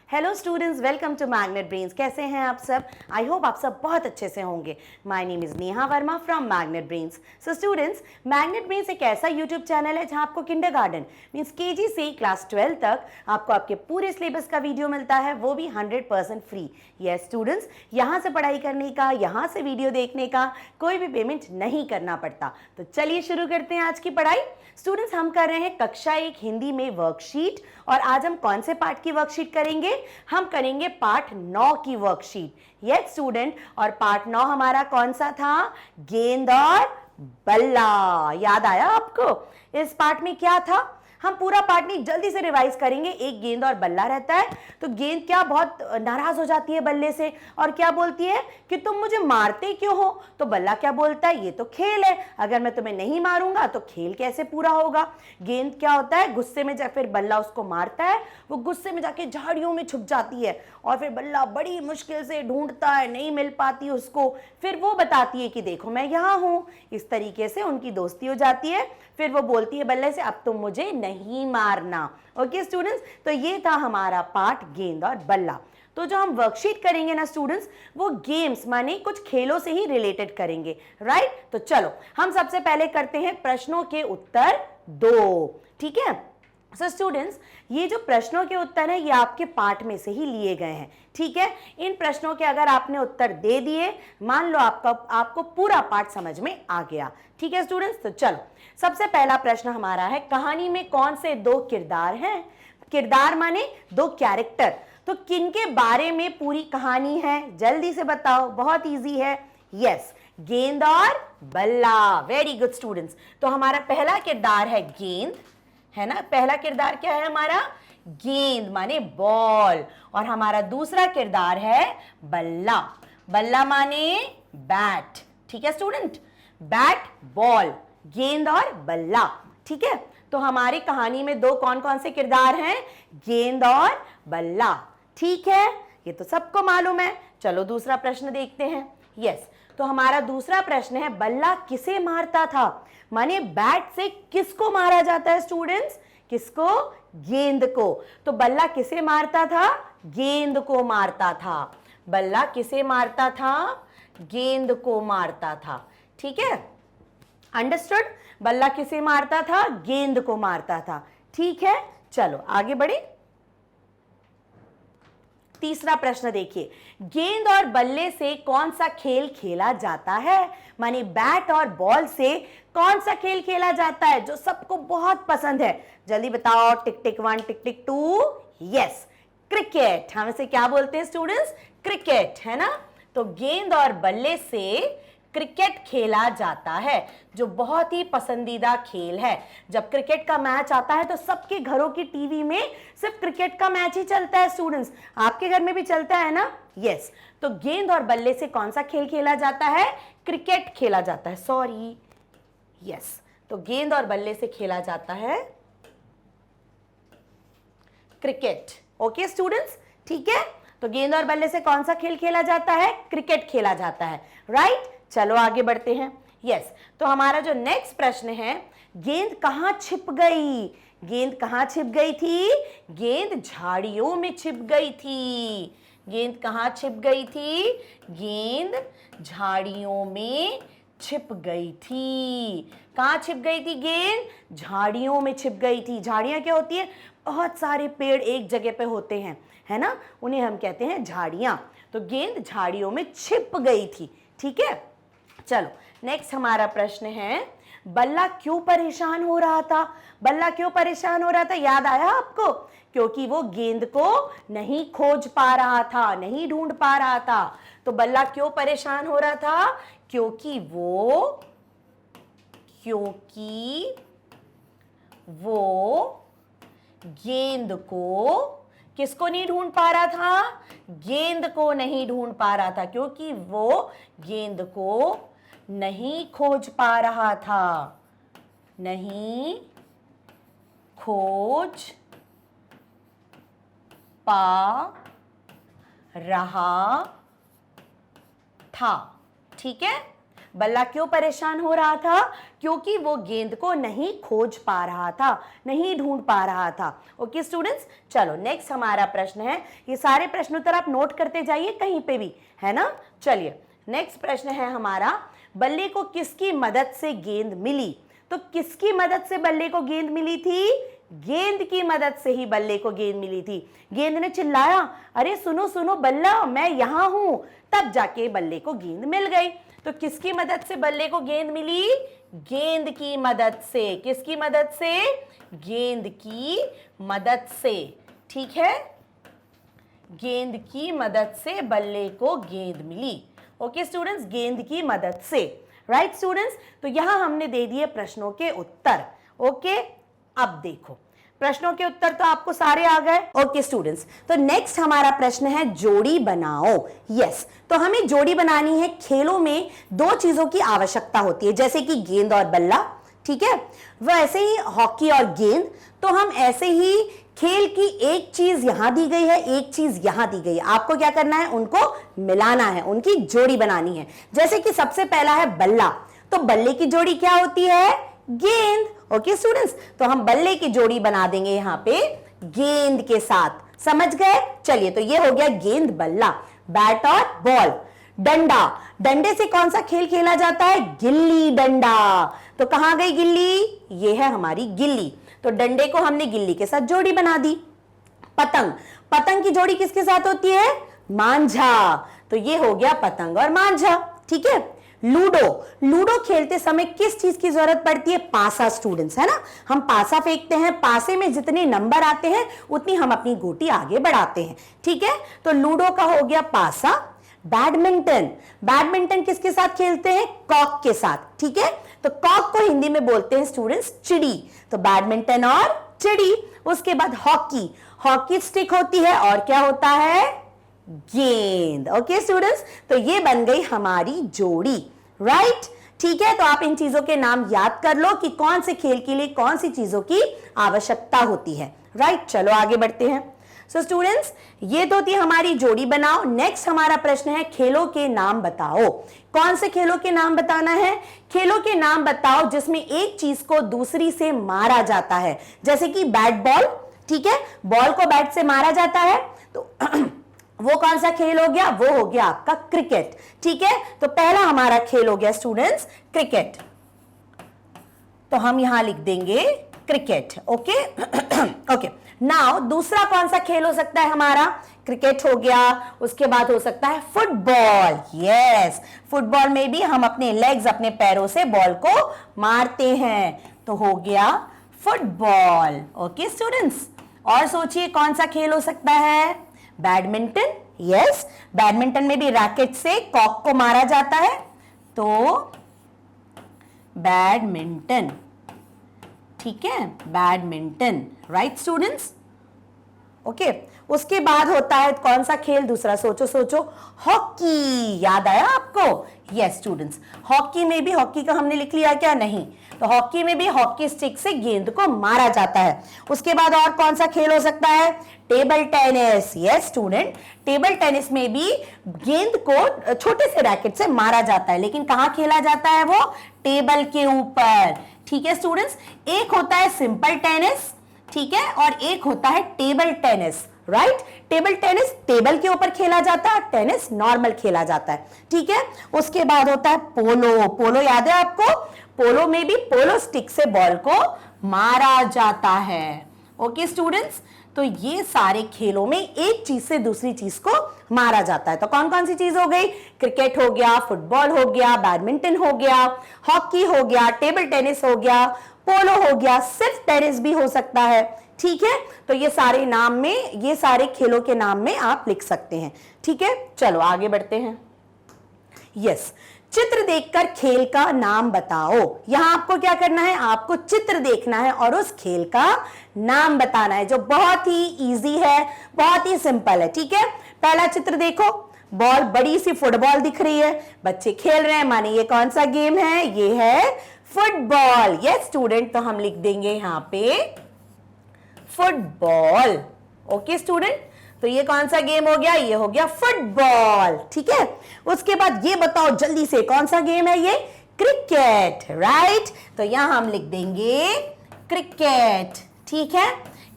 Hello students, welcome to Magnet Brains. कैसे हैं आप सब? आई होप आप सब बहुत अच्छे से होंगे। My name is Neha Verma from magnet brains. So students, magnet brains एक ऐसा यूट्यूब चैनल है जहां आपको किंडरगार्टन मीन्स केजी से क्लास 12 तक आपको आपके पूरे सिलेबस का वीडियो मिलता है, वो भी 100% फ्री। यस स्टूडेंट्स, यहाँ से पढ़ाई करने का, यहाँ से वीडियो देखने का कोई भी पेमेंट नहीं करना पड़ता। तो चलिए शुरू करते हैं आज की पढ़ाई। स्टूडेंट्स, हम कर रहे हैं कक्षा 1 हिंदी में वर्कशीट, और आज हम कौन से पार्ट की वर्कशीट करेंगे? हम करेंगे पार्ट 9 की वर्कशीट। यस स्टूडेंट, और पार्ट 9 हमारा कौन सा था? गेंद और बल्ला। याद आया आपको? इस पार्ट में क्या था? हम पूरा पार्ट नहीं, जल्दी से रिवाइज करेंगे। एक गेंद और बल्ला रहता है, तो गेंद क्या बहुत नाराज हो जाती है बल्ले से और क्या बोलती है कि तुम मुझे मारते क्यों हो? तो बल्ला क्या बोलता है, ये तो खेल है, अगर मैं तुम्हें नहीं मारूंगा तो खेल कैसे पूरा होगा? गेंद क्या होता है, गुस्से में जब फिर बल्ला उसको मारता है, वो गुस्से में जाके झाड़ियों में छुप जाती है और फिर बल्ला बड़ी मुश्किल से ढूंढता है, नहीं मिल पाती उसको। फिर वो बताती है कि देखो मैं यहाँ हूं। इस तरीके से उनकी दोस्ती हो जाती है। फिर वो बोलती है बल्ले से, अब तुम मुझे नहीं मारना। ओके स्टूडेंट्स, तो ये था हमारा पार्ट गेंद और बल्ला। तो जो हम वर्कशीट करेंगे ना स्टूडेंट्स, वो गेम्स माने कुछ खेलों से ही रिलेटेड करेंगे, राइट? तो चलो हम सबसे पहले करते हैं प्रश्नों के उत्तर 2। ठीक है? सो स्टूडेंट्स, ये जो प्रश्नों के उत्तर है ये आपके पाठ में से ही लिए गए हैं। ठीक है? इन प्रश्नों के अगर आपने उत्तर दे दिए, मान लो आपको पूरा पाठ समझ में आ गया। ठीक है स्टूडेंट्स, तो चलो सबसे पहला प्रश्न हमारा है, कहानी में कौन से 2 किरदार हैं? किरदार माने 2 कैरेक्टर। तो किनके बारे में पूरी कहानी है? जल्दी से बताओ, बहुत इजी है। यस, गेंद और बल्ला। Very good students. तो हमारा पहला किरदार है गेंद, है ना? पहला किरदार क्या है हमारा? गेंद माने बॉल। और हमारा दूसरा किरदार है बल्ला। बल्ला माने बैट। ठीक है स्टूडेंट? बैट बॉल, गेंद और बल्ला। ठीक है? तो हमारी कहानी में 2 कौन कौन से किरदार हैं? गेंद और बल्ला। ठीक है, ये तो सबको मालूम है। चलो दूसरा प्रश्न देखते हैं। यस, तो हमारा दूसरा प्रश्न है, बल्ला किसे मारता था? माने बैट से किसको मारा जाता है स्टूडेंट्स? किसको? गेंद को। तो बल्ला किसे मारता था? गेंद को मारता था। बल्ला किसे मारता था? गेंद को मारता था। ठीक है, अंडरस्टूड? बल्ला किसे मारता था? गेंद को मारता था। ठीक है, चलो आगे बढ़े। तीसरा प्रश्न देखिए, गेंद और बल्ले से कौन सा खेल खेला जाता है? माने बैट और बॉल से कौन सा खेल खेला जाता है जो सबको बहुत पसंद है? जल्दी बताओ। टिक टिक 1, टिक टिक 2। Yes, cricket. हम इसे क्या बोलते हैं स्टूडेंट्स? क्रिकेट, है ना? तो गेंद और बल्ले से क्रिकेट खेला जाता है, जो बहुत ही पसंदीदा खेल है। जब क्रिकेट का मैच आता है तो सबके घरों की टीवी में सिर्फ क्रिकेट का मैच ही चलता है स्टूडेंट्स। आपके घर में भी चलता है ना? यस। तो गेंद और बल्ले से कौन सा खेल खेला जाता है? क्रिकेट खेला जाता है। सॉरी, यस, तो गेंद और बल्ले से खेला जाता है क्रिकेट। ओके स्टूडेंट्स, ठीक है? तो गेंद और बल्ले से कौन सा खेल खेला जाता है? क्रिकेट खेला जाता है, राइट? चलो आगे बढ़ते हैं। यस, तो हमारा जो नेक्स्ट प्रश्न है, गेंद कहां छिप गई? गेंद कहां छिप गई थी? गेंद झाड़ियों में छिप गई थी। गेंद कहां छिप गई थी? गेंद झाड़ियों में छिप गई थी। कहां छिप गई थी गेंद? झाड़ियों में छिप गई थी। झाड़ियां क्या होती है? बहुत सारे पेड़ एक जगह पे होते हैं, है ना? उन्हें हम कहते हैं झाड़ियां। तो गेंद झाड़ियों में छिप गई थी। ठीक है, चलो नेक्स्ट हमारा प्रश्न है, बल्ला क्यों परेशान हो रहा था? बल्ला क्यों परेशान हो रहा था? याद आया आपको? क्योंकि वो गेंद को नहीं खोज पा रहा था, नहीं ढूंढ पा रहा था। तो बल्ला क्यों परेशान हो रहा था? क्योंकि वो गेंद को, किसको नहीं ढूंढ पा रहा था? गेंद को नहीं ढूंढ पा रहा था, क्योंकि वो गेंद को नहीं खोज पा रहा था। नहीं खोज पा रहा था। ठीक है, बल्ला क्यों परेशान हो रहा था? क्योंकि वो गेंद को नहीं खोज पा रहा था, नहीं ढूंढ पा रहा था। ओके स्टूडेंट्स, चलो नेक्स्ट हमारा प्रश्न है। ये सारे प्रश्न उत्तर आप नोट करते जाइए कहीं पे भी, है ना। चलिए नेक्स्ट प्रश्न है हमारा, बल्ले को किसकी मदद से गेंद मिली? तो किसकी मदद से बल्ले को गेंद मिली थी? गेंद की मदद से ही बल्ले को गेंद मिली थी। गेंद ने चिल्लाया, अरे सुनो सुनो बल्ला, मैं यहां हूं, तब जाके बल्ले को गेंद मिल गई। तो किसकी मदद से बल्ले को गेंद मिली? गेंद की मदद से। किसकी मदद से? गेंद की मदद से। ठीक है, गेंद की मदद से बल्ले को गेंद मिली। ओके स्टूडेंट्स, गेंद की मदद से। राइट स्टूडेंट्स, तो यहां हमने दे दिए प्रश्नों के उत्तर। ओके, अब देखो प्रश्नों के उत्तर तो आपको सारे आ गए। ओके स्टूडेंट्स, तो नेक्स्ट हमारा प्रश्न है जोड़ी बनाओ। यस, तो हमें जोड़ी बनानी है। खेलों में दो चीजों की आवश्यकता होती है, जैसे कि गेंद और बल्ला, ठीक है, वैसे ही हॉकी और गेंद। तो हम ऐसे ही खेल की एक चीज यहां दी गई है, एक चीज यहां दी गई है, आपको क्या करना है? उनको मिलाना है, उनकी जोड़ी बनानी है। जैसे कि सबसे पहला है बल्ला, तो बल्ले की जोड़ी क्या होती है? गेंद। ओके स्टूडेंट्स, तो हम बल्ले की जोड़ी बना देंगे यहां पे गेंद के साथ। समझ गए? चलिए, तो ये हो गया गेंद बल्ला। बैट और बॉल। डंडा, डंडे से कौन सा खेल खेला जाता है? गिल्ली डंडा। तो कहां गई गिल्ली? ये है हमारी गिल्ली। तो डंडे को हमने गिल्ली के साथ जोड़ी बना दी। पतंग, पतंग की जोड़ी किसके साथ होती है? मांझा। तो ये हो गया पतंग और मांझा। ठीक है। लूडो, लूडो खेलते समय किस चीज की जरूरत पड़ती है? पासा स्टूडेंट्स, है ना। हम पासा फेंकते हैं, पासे में जितने नंबर आते हैं उतनी हम अपनी गोटी आगे बढ़ाते हैं। ठीक है, तो लूडो का हो गया पासा। बैडमिंटन, बैडमिंटन किसके साथ खेलते हैं? कॉक के साथ। ठीक है, तो कॉक को हिंदी में बोलते हैं स्टूडेंट्स चिड़ी। तो बैडमिंटन और चिड़ी। उसके बाद हॉकी, हॉकी स्टिक होती है और क्या होता है? गेंद। ओके स्टूडेंट्स, तो ये बन गई हमारी जोड़ी। राइट, ठीक है। तो आप इन चीजों के नाम याद कर लो कि कौन से खेल के लिए कौन सी चीजों की आवश्यकता होती है। राइट, चलो आगे बढ़ते हैं। सो स्टूडेंट्स, ये तो थी हमारी जोड़ी बनाओ। नेक्स्ट हमारा प्रश्न है खेलों के नाम बताओ। कौन से खेलों के नाम बताना है? खेलों के नाम बताओ जिसमें एक चीज को दूसरी से मारा जाता है, जैसे कि बैट बॉल। ठीक है, बॉल को बैट से मारा जाता है, तो वो कौन सा खेल हो गया? वो हो गया आपका क्रिकेट। ठीक है, तो पहला हमारा खेल हो गया स्टूडेंट्स क्रिकेट। तो हम यहां लिख देंगे क्रिकेट। ओके ओके, नाउ दूसरा कौन सा खेल हो सकता है हमारा? क्रिकेट हो गया, उसके बाद हो सकता है फुटबॉल। यस, फुटबॉल में भी हम अपने लेग्स, अपने पैरों से बॉल को मारते हैं, तो हो गया फुटबॉल। ओके स्टूडेंट्स, और सोचिए कौन सा खेल हो सकता है? बैडमिंटन। यस, बैडमिंटन में भी रैकेट से कॉक को मारा जाता है, तो बैडमिंटन। ठीक है, बैडमिंटन। Right students, okay. उसके बाद होता है कौन सा खेल? दूसरा सोचो सोचो, हॉकी। याद आया आपको? यस स्टूडेंट्स, हॉकी में भी, हॉकी का हमने लिख लिया क्या? नहीं, तो हॉकी में भी हॉकी स्टिक से गेंद को मारा जाता है। उसके बाद और कौन सा खेल हो सकता है? Table tennis. Yes student, table tennis में भी गेंद को छोटे से रैकेट से मारा जाता है, लेकिन कहां खेला जाता है? वो टेबल के ऊपर। ठीक है स्टूडेंट्स, एक होता है सिंपल टेनिस, ठीक है, और एक होता है table tennis. Right, table tennis table के ऊपर खेला जाता है, टेनिस नॉर्मल खेला जाता है। ठीक है, उसके बाद होता है पोलो। पोलो याद है आपको? पोलो में भी पोलो स्टिक से बॉल को मारा जाता है। ओके स्टूडेंट्स, तो ये सारे खेलों में एक चीज से दूसरी चीज को मारा जाता है। तो कौन कौन सी चीज हो गई? क्रिकेट हो गया, फुटबॉल हो गया, बैडमिंटन हो गया, हॉकी हो गया, टेबल टेनिस हो गया, पोलो हो गया, सिर्फ टेनिस भी हो सकता है। ठीक है, तो ये सारे नाम में, ये सारे खेलों के नाम में आप लिख सकते हैं। ठीक है, चलो आगे बढ़ते हैं। यस, चित्र देखकर खेल का नाम बताओ। यहां आपको क्या करना है? आपको चित्र देखना है और उस खेल का नाम बताना है, जो बहुत ही इजी है, बहुत ही सिंपल है। ठीक है, पहला चित्र देखो, बॉल, बड़ी सी फुटबॉल दिख रही है, बच्चे खेल रहे हैं, माने ये कौन सा गेम है? ये है फुटबॉल। यस स्टूडेंट, तो हम लिख देंगे यहां पे फुटबॉल। ओके स्टूडेंट, तो ये कौन सा गेम हो गया? ये हो गया फुटबॉल। ठीक है, उसके बाद ये बताओ जल्दी से कौन सा गेम है? ये क्रिकेट, राइट। तो यहां हम लिख देंगे क्रिकेट। ठीक है,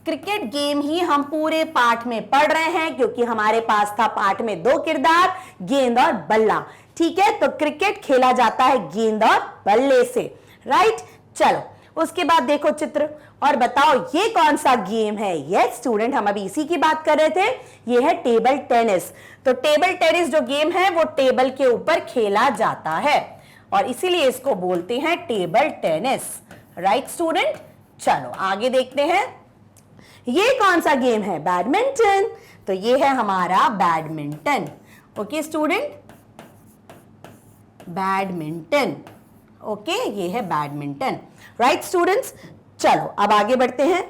क्रिकेट गेम ही हम पूरे पाठ में पढ़ रहे हैं क्योंकि हमारे पास था पाठ में 2 किरदार, गेंद और बल्ला। ठीक है, तो क्रिकेट खेला जाता है गेंद और बल्ले से, राइट। चलो उसके बाद देखो चित्र और बताओ ये कौन सा गेम है? यस स्टूडेंट, हम अभी इसी की बात कर रहे थे, ये है टेबल टेनिस। तो टेबल टेनिस जो गेम है वो टेबल के ऊपर खेला जाता है और इसीलिए इसको बोलते हैं टेबल टेनिस, राइट स्टूडेंट। चलो आगे देखते हैं, ये कौन सा गेम है? बैडमिंटन। तो ये है हमारा badminton. Okay student, badminton. Okay, ये है बैडमिंटन, राइट स्टूडेंट्स। चलो अब आगे बढ़ते हैं।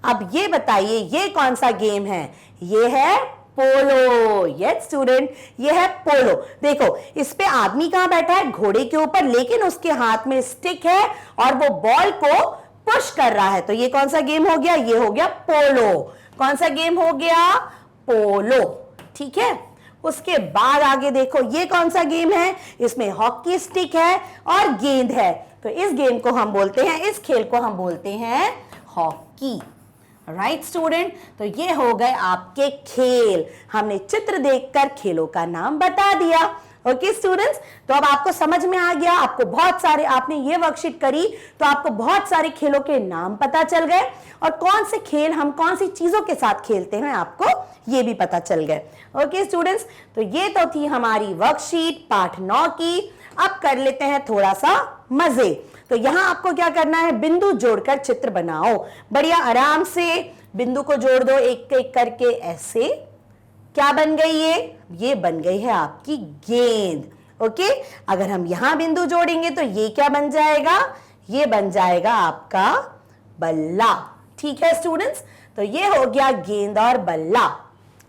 अब ये बताइए ये कौन सा गेम है? ये है पोलो। यस स्टूडेंट, ये है पोलो। देखो इस पे आदमी कहां बैठा है? घोड़े के ऊपर, लेकिन उसके हाथ में स्टिक है और वो बॉल को पुश कर रहा है। तो ये कौन सा गेम हो गया? ये हो गया पोलो। कौन सा गेम हो गया? पोलो। ठीक है, उसके बाद आगे देखो ये कौन सा गेम है? इसमें हॉकी स्टिक है और गेंद है। तो इस गेम को हम बोलते हैं, इस खेल को हम बोलते हैं हॉकी, राइट स्टूडेंट। तो ये हो गए आपके खेल, हमने चित्र देखकर खेलों का नाम बता दिया। ओके स्टूडेंट्स, तो अब आपको समझ में आ गया, आपको बहुत सारे, आपने ये वर्कशीट करी तो आपको बहुत सारे खेलों के नाम पता चल गए और कौन से खेल हम कौन सी चीजों के साथ खेलते हैं आपको ये भी पता चल गए। ओके स्टूडेंट्स, तो ये तो थी हमारी वर्कशीट पाठ 9 की। अब कर लेते हैं थोड़ा सा मजे। तो यहां आपको क्या करना है? बिंदु जोड़कर चित्र बनाओ। बढ़िया आराम से बिंदु को जोड़ दो एक एक करके। ऐसे क्या बन गई? ये बन गई है आपकी गेंद। ओके, अगर हम यहां बिंदु जोड़ेंगे तो ये क्या बन जाएगा? ये बन जाएगा आपका बल्ला। ठीक है स्टूडेंट्स, तो ये हो गया गेंद और बल्ला,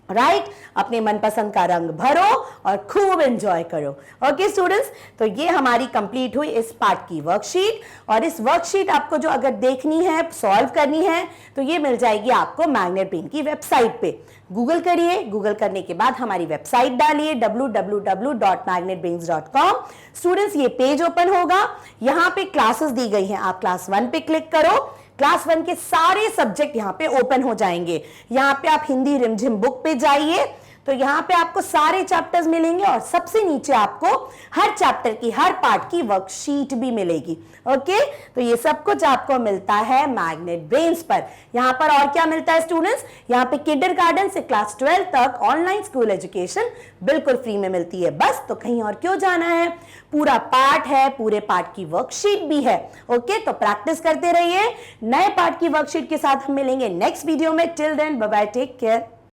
राइट। अपने मनपसंद का रंग भरो और खूब एंजॉय करो। ओके स्टूडेंट्स, तो ये हमारी कंप्लीट हुई इस पार्ट की वर्कशीट। और इस वर्कशीट आपको जो अगर देखनी है, सॉल्व करनी है, तो ये मिल जाएगी आपको मैग्नेट ब्रेन की वेबसाइट पे। गूगल करिए, गूगल करने के बाद हमारी वेबसाइट डालिए www.magnetbrains.com। स्टूडेंट्स ये पेज ओपन होगा, यहाँ पे क्लासेस दी गई हैं, आप क्लास 1 पे क्लिक करो। क्लास 1 के सारे सब्जेक्ट यहाँ पे ओपन हो जाएंगे। यहाँ पे आप हिंदी रिमझिम बुक पे जाइए तो यहाँ पे आपको सारे चैप्टर्स मिलेंगे और सबसे नीचे आपको हर चैप्टर की, हर पार्ट की वर्कशीट भी मिलेगी। ओके, तो ये सब कुछ आपको मिलता है मैग्नेट ब्रेन्स पर। यहाँ पर और क्या मिलता है स्टूडेंट्स? यहाँ पे किंडरगार्टन से क्लास 12 तक ऑनलाइन स्कूल एजुकेशन बिल्कुल फ्री में मिलती है। बस तो कहीं और क्यों जाना है? पूरा पार्ट है, पूरे पार्ट की वर्कशीट भी है। ओके, तो प्रैक्टिस करते रहिए। नए पार्ट की वर्कशीट के साथ हम मिलेंगे नेक्स्ट वीडियो में। Till then bye bye, take care.